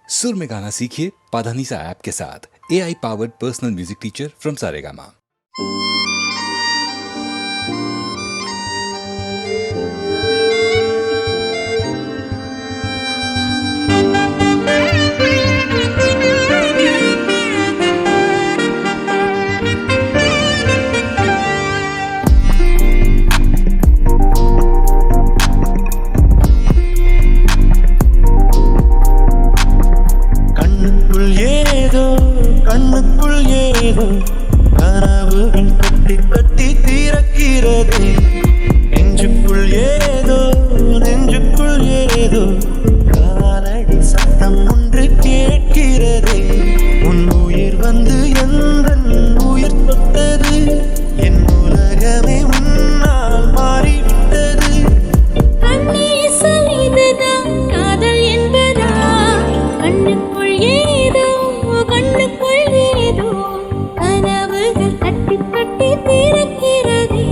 सुर में गाना सीखिए पाधानीसा ऐप के साथ। AI powered personal music teacher from Saregama. கண்ணுக்குள் ஏதோ கனவுகள் கட்டி கட்டி தீரக்கிறது. நெஞ்சுக்குள் ஏதோ காலடி சத்தம் ஒன்று கேட்கிறது. உன் உயிர் வந்து எந்தன் உயிர் தொட்டது. என் உலகமே உன்னால் மாறிவிட்டது. காதல் என்பதா? கண்ணுக்குள் ஏதோ கனவுகள் கட்டி கட்டி திறக்கிறது.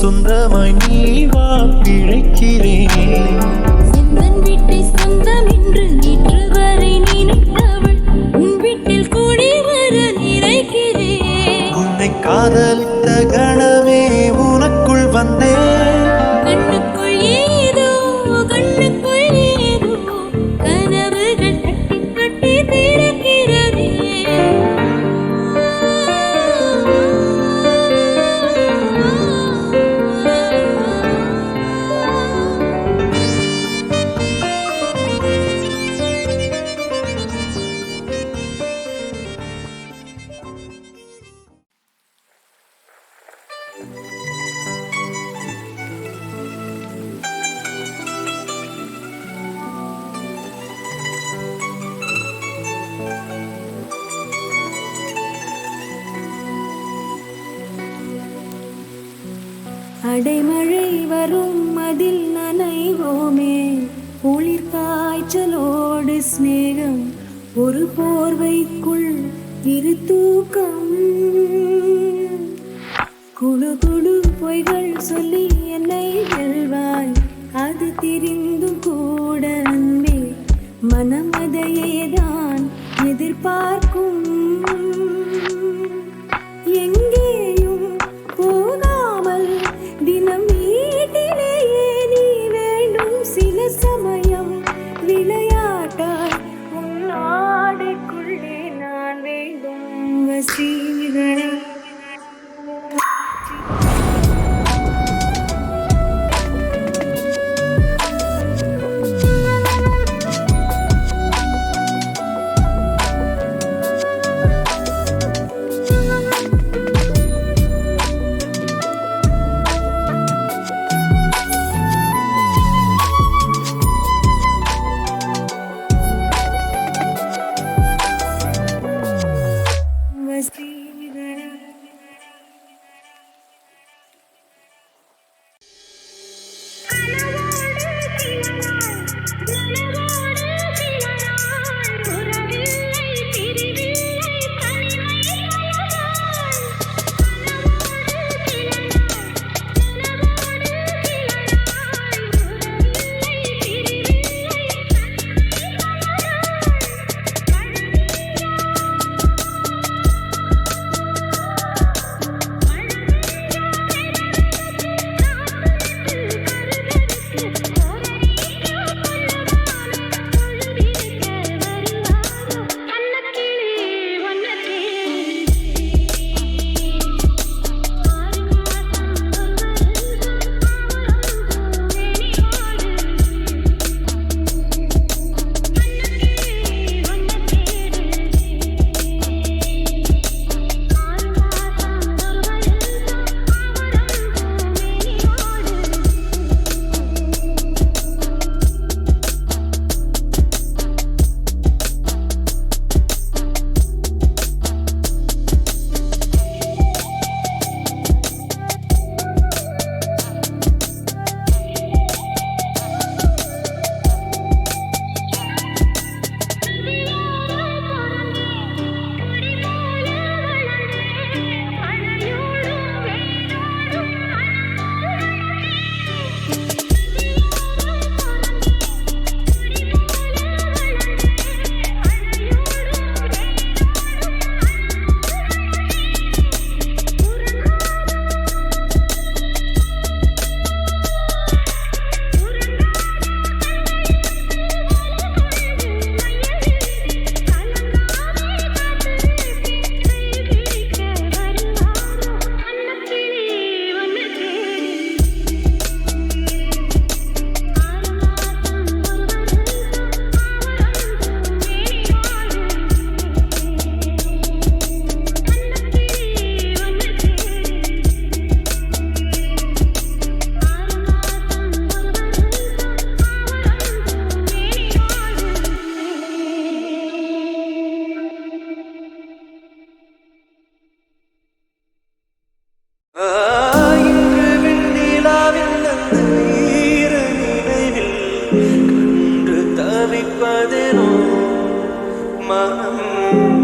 சொந்தமாய் நீ வா பிழைக்கிறேன். சொந்தன் வீட்டை சொந்தம் என்று நேற்று வரை நினைத்தவள் உன் வீட்டில் கூடி வர நினைக்கிறேன். உன்னை காதலித்த கணமே உனக்குள் வந்தேன். கண்ணுக்குள் ஏதோ கனவுகள் கட்டி கட்டி திறக்கிறதே. அடைமழை வரும் அதில் நனைவோமே. குளிர் காய்ச்சலோடு சிநேகம் ஒரு போர்வைக்குள் இரு தூக்கம். குடு குடு பொய்கள் சொல்லி என்னை வெல்வாய். அது தெரிந்தும் கூட அன்பே மனம் அதையேதான் எதிர்பார்க்கும். எங்கேயும் போகாமல் தினம் வீட்டிலேயே நீ வேண்டும். சில சமயம் விளையாட்டாய் உன்னாடைக்குள்ளே நான் வேண்டும். வசீகரா தவிப்பதேனோ மனம்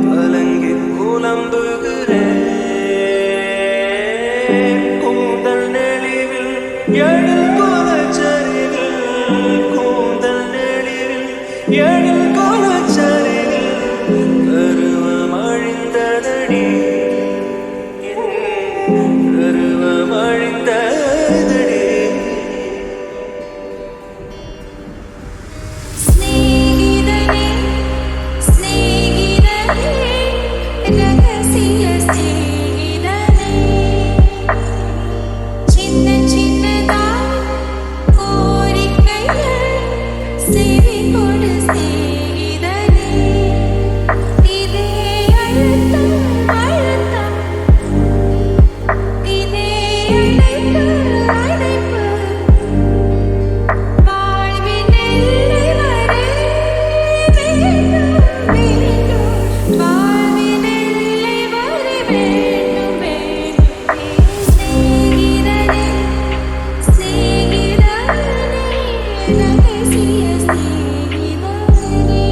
கலங்கி புலம்புகிறேன் கூந்தல் நெளிவில் எழில் கோலச்சரிவில் கூந்தல் நெளிவில் எழில் கோலச்சரிவில் கருவம் அழிந்ததடி கருவம் அழிந்ததடி സ്നേഹിതനേ സ്നേഹിതനേ രഹസ്യ സ്നേഹിതനേ ചിന്ന ചിന്നതായി കോരിക്കൈകൾ സെവി കൊട് സ്നേഹിതനേ ഇതേ അഴുത്തം അഴുത്തം ഇതേ അழைப்பு அழைப்பு வாழ்வின் எல்லை வரை வேண்டும் வேண்டும் வாழ்வின் எல்லை வரை வேண்டும் வேண்டும் சிநேகிதனே சிநேகிதனே ரகசிய சிநேகிதனே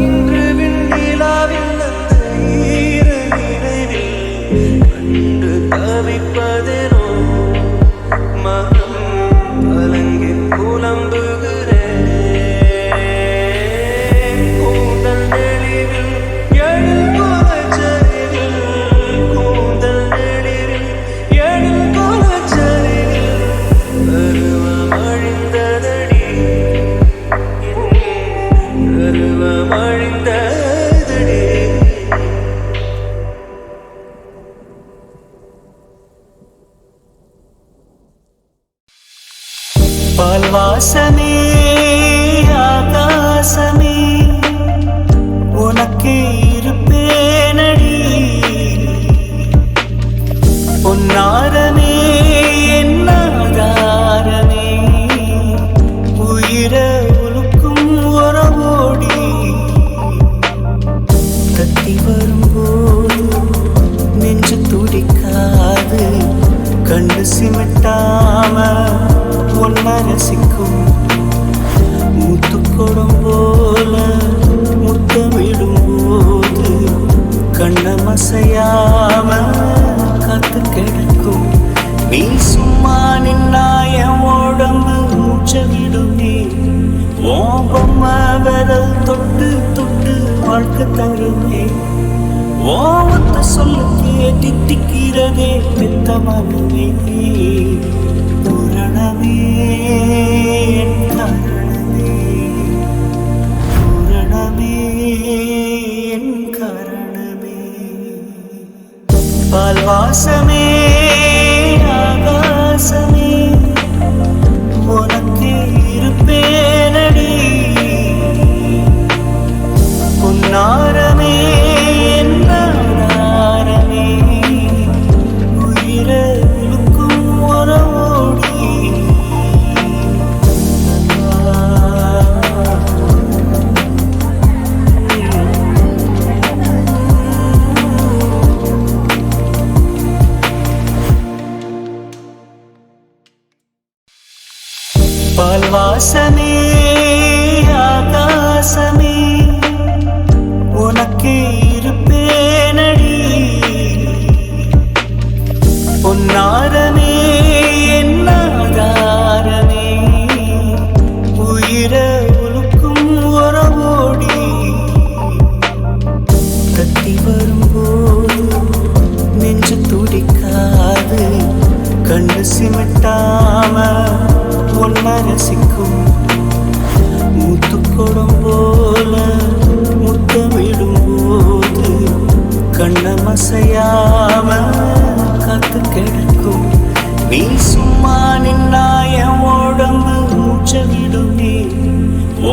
இன்று விண்ணிலாவில் அந்த ஈர நினைவில் கண்டு தவிப்பதேனோ மனம் கலங்கி புலம்புகிறேன் கூந்தல் நெளிவில் எழில் கோலச்சரிவில் கூந்தல் நெளிவில் எழில் கோலச்சரிவில் கருவம் அழிந்ததடி கருவம் அழிந்ததடி பால் வாசமே ஆகாசமே உனக்கே இருப்பேனடி பொன்னாரமே என் ஆதாரமே உயிர உலுக்கும் உறவோடி தத்தி வரும்போது நெஞ்சு துடிக்காது கண்டு சிமிட்டாம ஒன்ன ரசிக்கும் முத்துக்கொடம் போல முத்தமிடும்போது கண்ணமசையாம காத்து கிடக்கும் நீ சும்மா நின்னாய உடம்பு மூச்சவிடுமே ஓம் பொம்மை விரல் தொட்டு தொட்டு வாழ்க்கை தருமே ஓமத்த சொல்ல கேட்டிக்கிறதே பெத்த மனமே பூரணமே என் காரணமே பூரணமே என் காரணமே பால் வாசமே ஆகாசமே உனக்கே இருப்பேனடி பொன்னாரமே என் ஆதாரமே உயிர உலுக்கும் உறவோடி பால் வாசமே ஆகாசமே உனக்கே இருப்பேனடி பொன்னாரமே என் ஆதாரமே உயிர உலுக்கும் உறவோடி தத்தி வரும்போது நெஞ்சு துடிக்காது கண்டு சிமிட்டாம ஒன்ன ரசிக்கும் முத்துக்கொடம் போல முத்தமிடும்போது கண்ணமசையாம காத்து கிடக்கும் நீ சும்மா நின்னாய உடம்பு மூச்சவிடுமே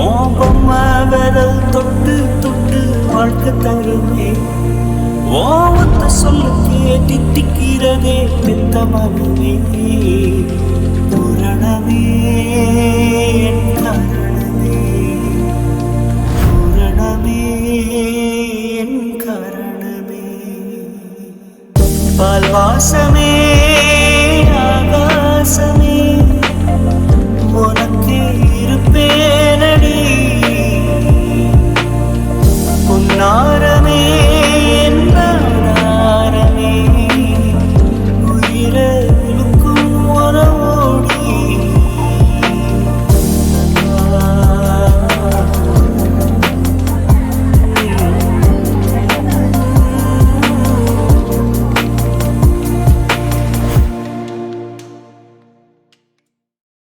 ஓம் பொம்மை விரல் தொட்டு தொட்டு வாழ்க்கை தருமே ஓமத்த சொல்ல கேட்டிக்கிறதே பெத்த மனமே பூரணமே என்